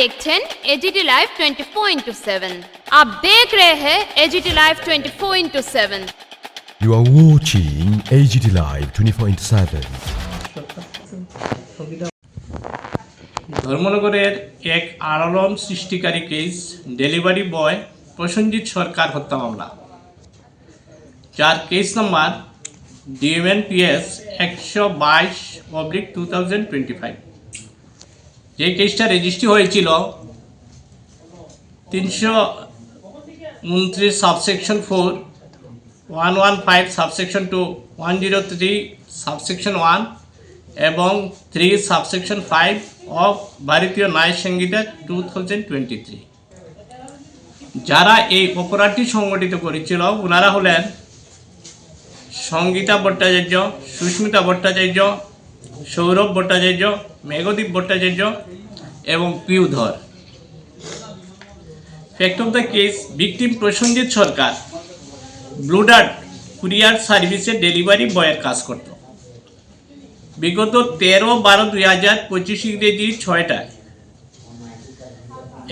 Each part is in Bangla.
देखছেন एजीटी लाइव 24/7। आप देख रहे हैं AGT live 24/7। You are watching AGT Live 24/7. ধর্মনগরের এক আলোড়ন সৃষ্টিকারী কেস ডেলিভারি বয় প্রসেনজিৎ সরকার হত্যা মামলা, যার কেস নাম্বার DMNPS 122/2025। যে কেসটা রেজিস্ট্রি হয়েছিল 329 সাবসেকশন 4, 115 সাবসেকশন 2, 103 সাবসেকশন 1 এবং 3 সাবসেকশন 5 অফ ভারতীয় ন্যায় সংহিতা 2023। যারা এই অপরাধটি সংগঠিত করেছিল ওনারা হলেন সঙ্গীতা ভট্টাচার্য, সুস্মিতা ভট্টাচার্য, সৌরভ ভট্টাচার্য, মেঘদীপ ভট্টাচার্য এবং Piu Dhar. Fact of the case, victim Prasenjit Sarkar blue dart courier সার্ভিসে ডেলিভারি বয়ের কাজ করত। বিগত 13/12/2025 ইংরেজি 6টায়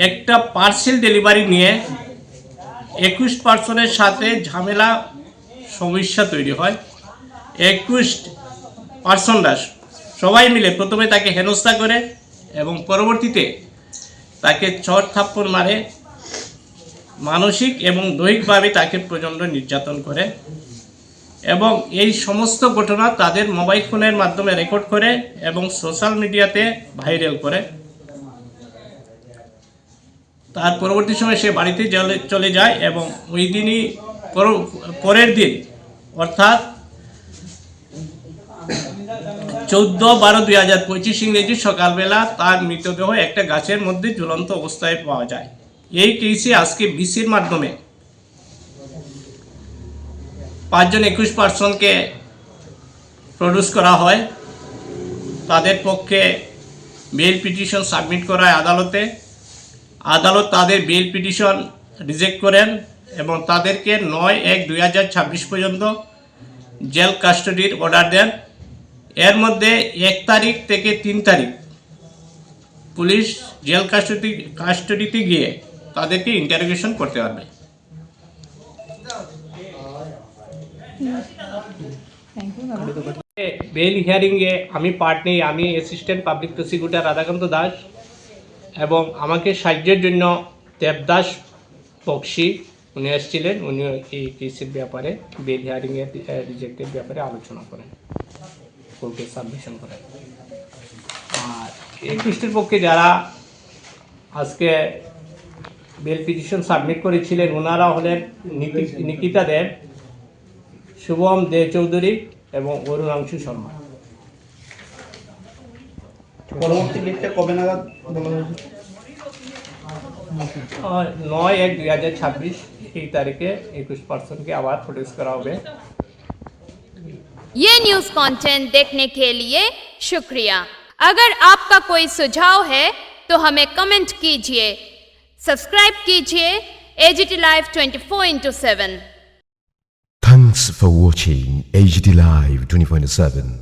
একটা পার্সেল ডেলিভারি নিয়ে 21 পার্সনের সাথে ঝামেলা সমস্যা তৈরি হয়। 21 পার্সনরা সবাই মিলে প্রথমে তাকে হেনস্থা করে এবং পরবর্তীতে তাকে চড় থাপ্পড় মারে, মানসিক এবং দৈহিকভাবে তাকে প্রচণ্ড নির্যাতন করে এবং এই সমস্ত ঘটনা তাদের মোবাইল ফোনের মাধ্যমে রেকর্ড করে এবং সোশ্যাল মিডিয়াতে ভাইরাল করে। তার পরবর্তী সময় সে বাড়িতে চলে যায় এবং ওই দিনই পরের দিন অর্থাৎ 14/12/2025 ইংরেজি সকালবেলা তার মৃতদেহ একটা গাছের মধ্যে ঝুলন্ত অবস্থায় পাওয়া যায়। এই কেসে আজকে বিসির মাধ্যমে 5জন 21 পার্সনকে প্রডিউস করা হয়। তাদের পক্ষে বেল পিটিশন সাবমিট করা হয় আদালতে। আদালত তাদের বেল পিটিশন রিজেক্ট করেন এবং তাদেরকে 9/1/2026 পর্যন্ত জেল কাস্টডির অর্ডার দেন। এর মধ্যে 1 তারিখ থেকে 3 তারিখ পুলিশ জেল কাস্টডিতে গিয়ে তাদেরকে ইন্টারোগেশন করতে পারবে। বেল হিয়ারিংয়ে আমি পার্ট নেই। আমি assistant public prosecutor Radhakanta Das এবং আমাকে সাহায্যের জন্য দেবদাস বক্সি উনি এসেছিলেন। উনি এই কেসের ব্যাপারে বেল হিয়ারিংয়ের রিজেক্টের ব্যাপারে আলোচনা করেন, কোর্টে সাবমিশন করেন। আর এই কেসটির পক্ষে যারা আজকে বেল পিটিশন সাবমিট করেছিলেন ওনারা হলেন নিকিতা দেব, শুভম দে চৌধুরী এবং অরুণাংশু শর্মা। পরবর্তী ডেটটা কবে নাগাদ বলা হয়েছে? 9/1/2026 এই তারিখে 21 পার্সনকে আবার প্রডিউস করা হবে। ये न्यूज कंटेंट देखने के लिए शुक्रिया। अगर आपका कोई सुझाव है तो हमें कमेंट कीजिए, सब्सक्राइब कीजिए AGT live 24/7। Thanks for watching AGT Live 24/7.